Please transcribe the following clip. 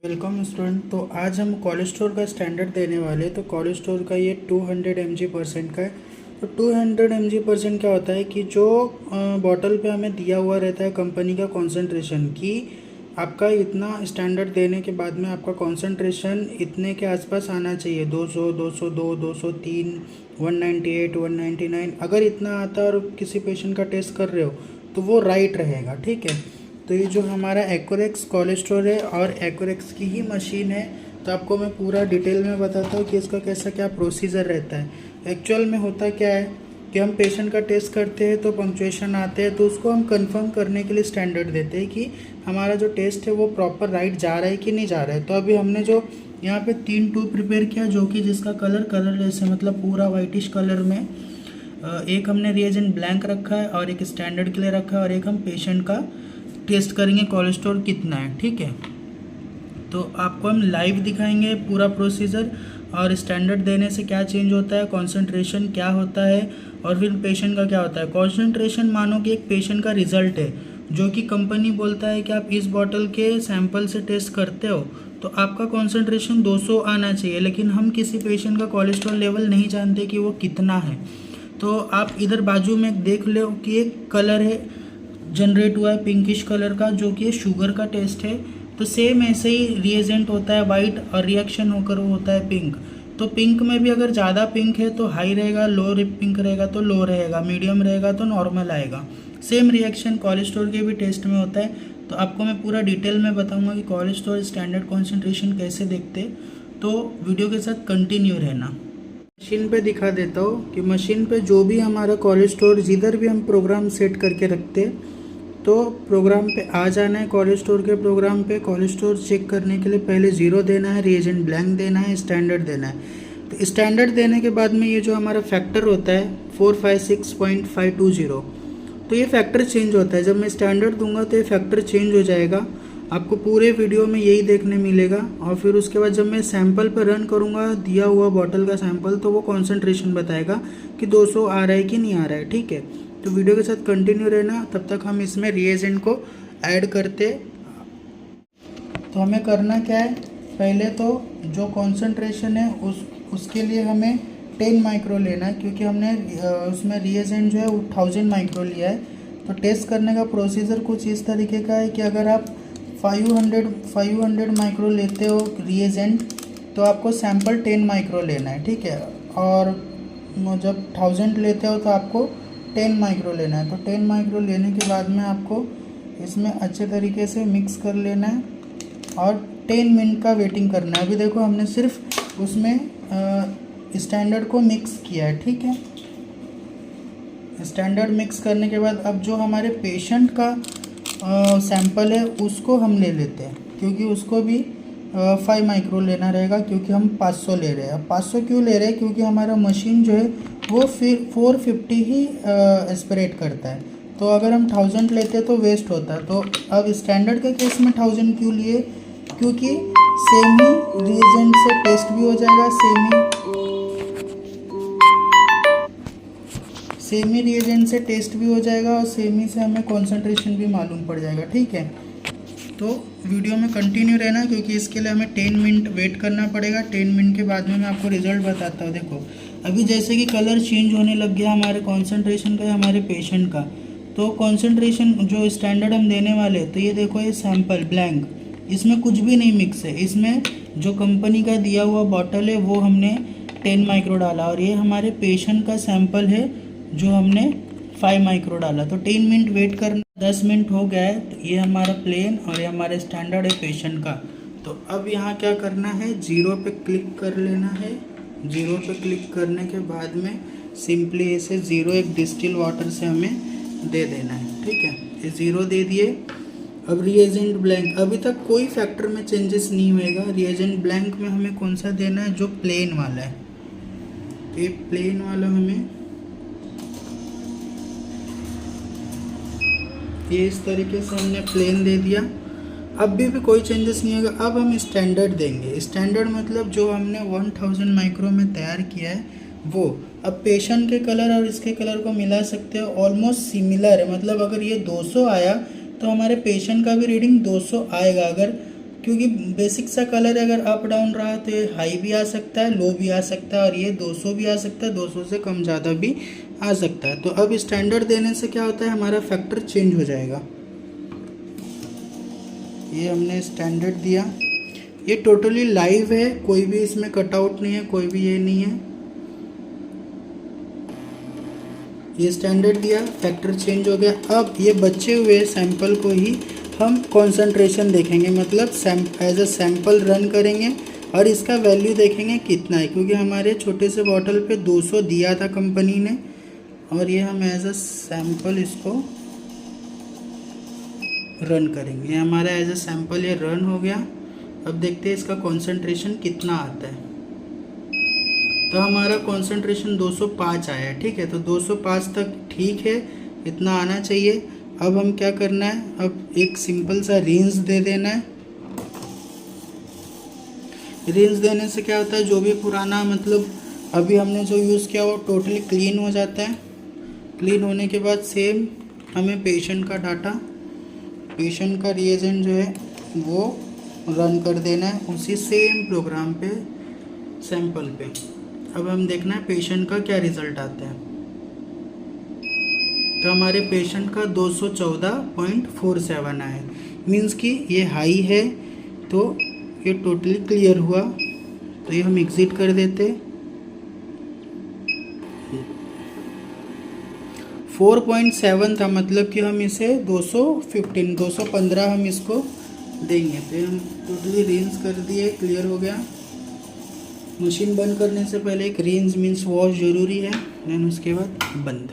Welcome student. तो आज हम कोलेस्ट्रॉल का स्टैंडर्ड देने वाले हैं। तो कोलेस्ट्रॉल का ये 200 mg% का है। तो 200 mg% क्या होता है कि जो बॉटल पे हमें दिया हुआ रहता है कंपनी का कॉन्सेंट्रेशन कि आपका इतना स्टैंडर्ड देने के बाद में आपका कॉन्सेंट्रेशन इतने के आसपास आना चाहिए, 200, 202, 203, 198, 199। अगर इतना आता है और किसी पेशेंट का टेस्ट कर रहे हो तो वो राइट रहेगा, ठीक है। तो ये जो हमारा एक्यूरेक्स कोलेस्ट्रॉल है और एक्यूरेक्स की ही मशीन है। तो आपको मैं पूरा डिटेल में बताता हूँ कि इसका कैसा क्या प्रोसीजर रहता है। एक्चुअल में होता क्या है कि हम पेशेंट का टेस्ट करते हैं तो पंक्चुएशन आते हैं, तो उसको हम कंफर्म करने के लिए स्टैंडर्ड देते हैं कि हमारा जो टेस्ट है वो प्रॉपर राइट जा रहा है कि नहीं जा रहा है। तो अभी हमने जो यहाँ पे 3 ट्यूब प्रिपेयर किया, जो कि जिसका कलरलेस है, मतलब पूरा वाइटिश कलर में। एक हमने रिएजेंट ब्लैंक रखा है और एक स्टैंडर्ड के लिए रखा है और एक हम पेशेंट का टेस्ट करेंगे कोलेस्ट्रॉल कितना है, ठीक है। तो आपको हम लाइव दिखाएंगे पूरा प्रोसीजर और स्टैंडर्ड देने से क्या चेंज होता है, कॉन्सेंट्रेशन क्या होता है और फिर पेशेंट का क्या होता है। कॉन्सेंट्रेशन मानो कि एक पेशेंट का रिजल्ट है जो कि कंपनी बोलता है कि आप इस बॉटल के सैंपल से टेस्ट करते हो तो आपका कॉन्सेंट्रेशन 200 आना चाहिए, लेकिन हम किसी पेशेंट का कोलेस्ट्रॉल लेवल नहीं जानते कि वो कितना है। तो आप इधर बाजू में देख लो कि एक कलर है जनरेट हुआ है पिंकिश कलर का, जो कि शुगर का टेस्ट है। तो सेम ऐसे ही रिएजेंट होता है वाइट और रिएक्शन होकर वो होता है पिंक। तो पिंक में भी अगर ज़्यादा पिंक है तो हाई रहेगा, लो पिंक रहेगा तो लो रहेगा, मीडियम रहेगा तो नॉर्मल आएगा। सेम रिएक्शन कोलेस्ट्रॉल के भी टेस्ट में होता है। तो आपको मैं पूरा डिटेल में बताऊंगा कि कोलेस्ट्रॉल स्टैंडर्ड कॉन्सेंट्रेशन कैसे देखते। तो वीडियो के साथ कंटिन्यू रहना। मशीन पे दिखा देता हूँ कि मशीन पे जो भी हमारा कोलेस्ट्रॉल जिधर भी हम प्रोग्राम सेट करके रखते तो प्रोग्राम पे आ जाना है। कोलेस्ट्रॉल के प्रोग्राम पे कोलेस्ट्रॉल चेक करने के लिए पहले 0 देना है, रिएजेंट ब्लैंक देना है, स्टैंडर्ड देना है। तो स्टैंडर्ड देने के बाद में ये जो हमारा फैक्टर होता है 456.520, तो ये फैक्टर चेंज होता है। जब मैं स्टैंडर्ड दूंगा तो ये फैक्टर चेंज हो जाएगा, आपको पूरे वीडियो में यही देखने मिलेगा। और फिर उसके बाद जब मैं सैंपल पर रन करूँगा दिया हुआ बॉटल का सैंपल, तो वो कॉन्सेंट्रेशन बताएगा कि 200 आ रहा है कि नहीं आ रहा है, ठीक है। तो वीडियो के साथ कंटिन्यू रहना, तब तक हम इसमें रिएजेंट को ऐड करते। तो हमें करना क्या है, पहले तो जो कॉन्सेंट्रेशन है उसके लिए हमें 10 माइक्रो लेना है, क्योंकि हमने उसमें रिएजेंट जो है 1000 माइक्रो लिया है। तो टेस्ट करने का प्रोसीजर कुछ इस तरीके का है कि अगर आप 500 माइक्रो लेते हो रिएजेंट तो आपको सैंपल 10 माइक्रो लेना है, ठीक है। और जब 1000 लेते हो तो आपको 10 माइक्रो लेना है। तो 10 माइक्रो लेने के बाद में आपको इसमें अच्छे तरीके से मिक्स कर लेना है और 10 मिनट का वेटिंग करना है। अभी देखो हमने सिर्फ उसमें स्टैंडर्ड को मिक्स किया है, ठीक है। स्टैंडर्ड मिक्स करने के बाद अब जो हमारे पेशेंट का सैंपल है उसको हम ले लेते हैं, क्योंकि उसको भी 5 माइक्रो लेना रहेगा, क्योंकि हम 500 ले रहे हैं। अब 500 क्यों ले रहे हैं, क्योंकि हमारा मशीन जो है वो फिर 450 ही एस्पिरेट करता है। तो अगर हम 1000 लेते तो वेस्ट होता है। तो अब स्टैंडर्ड के केस में 1000 क्यों लिए, क्योंकि सेमी रिएजेंट से टेस्ट भी हो जाएगा, सेमी रिएजेंट से टेस्ट भी हो जाएगा और सेमी से हमें कॉन्सेंट्रेशन भी मालूम पड़ जाएगा, ठीक है। तो वीडियो में कंटिन्यू रहना, क्योंकि इसके लिए हमें 10 मिनट वेट करना पड़ेगा। 10 मिनट के बाद में मैं आपको रिजल्ट बताता हूँ। देखो अभी जैसे कि कलर चेंज होने लग गया हमारे कॉन्सेंट्रेशन का, हमारे पेशेंट का। तो कॉन्सेंट्रेशन जो स्टैंडर्ड हम देने वाले, तो ये देखो ये सैंपल ब्लैंक, इसमें कुछ भी नहीं मिक्स है। इसमें जो कंपनी का दिया हुआ बॉटल है वो हमने 10 माइक्रो डाला और ये हमारे पेशेंट का सैंपल है जो हमने 5 माइक्रो डाला। तो 10 मिनट वेट करना। 10 मिनट हो गया है। तो ये हमारा प्लेन और ये हमारे स्टैंडर्ड है पेशेंट का। तो अब यहाँ क्या करना है, 0 पे क्लिक कर लेना है। 0 पे क्लिक करने के बाद में सिंपली ऐसे 0 एक डिस्टिल वाटर से हमें दे देना है, ठीक है। ये 0 दे दिए। अब रिएजेंट ब्लैंक, अभी तक कोई फैक्टर में चेंजेस नहीं होएगा। रिएजेंट ब्लैंक में हमें कौन सा देना है, जो प्लेन वाला है। ये प्लेन वाला हमें ये इस तरीके से हमने प्लेन दे दिया। अब भी कोई चेंजेस नहीं होगा। अब हम स्टैंडर्ड देंगे। स्टैंडर्ड मतलब जो हमने 1000 माइक्रो में तैयार किया है वो। अब पेशेंट के कलर और इसके कलर को मिला सकते हो, ऑलमोस्ट सिमिलर है। मतलब अगर ये 200 आया तो हमारे पेशेंट का भी रीडिंग 200 आएगा। अगर क्योंकि बेसिक सा कलर अगर अप डाउन रहा तो ये हाई भी आ सकता है, लो भी आ सकता है, और ये 200 भी आ सकता है, 200 से कम ज़्यादा भी आ सकता है। तो अब स्टैंडर्ड देने से क्या होता है, हमारा फैक्टर चेंज हो जाएगा। ये हमने स्टैंडर्ड दिया, ये टोटली लाइव है, कोई भी इसमें कटआउट नहीं है, कोई भी ये नहीं है। ये स्टैंडर्ड दिया, फैक्टर चेंज हो गया। अब ये बचे हुए सैंपल को ही हम कंसंट्रेशन देखेंगे, मतलब एज अ सैंपल रन करेंगे और इसका वैल्यू देखेंगे कितना है, क्योंकि हमारे छोटे से बॉटल पे 200 दिया था कंपनी ने, और ये हम एज अ सैंपल इसको रन करेंगे। ये हमारा एज अ सैंपल ये रन हो गया। अब देखते हैं इसका कंसंट्रेशन कितना आता है। तो हमारा कंसंट्रेशन 205 आया है, ठीक है। तो 205 तक ठीक है, इतना आना चाहिए। अब हम क्या करना है, अब एक सिंपल सा रेंज दे देना है। रेंज देने से क्या होता है, जो भी पुराना मतलब अभी हमने जो यूज़ किया वो टोटली क्लीन हो जाता है। क्लीन होने के बाद सेम हमें पेशेंट का डाटा, पेशेंट का रिएजेंट जो है वो रन कर देना है उसी सेम प्रोग्राम पे, सैंपल पे। अब हम देखना है पेशेंट का क्या रिज़ल्ट आता है। तो हमारे पेशेंट का 214.47 आया है, मीन्स कि ये हाई है, तो ये टोटली क्लियर हुआ। तो ये हम एग्ज़िट कर देते। 4.7 था, मतलब कि हम इसे 215 हम इसको देंगे। तो हम टोटली रेंज कर दिए, क्लियर हो गया। मशीन बंद करने से पहले एक रेंज मीन्स वॉश ज़रूरी है, देन उसके बाद बंद।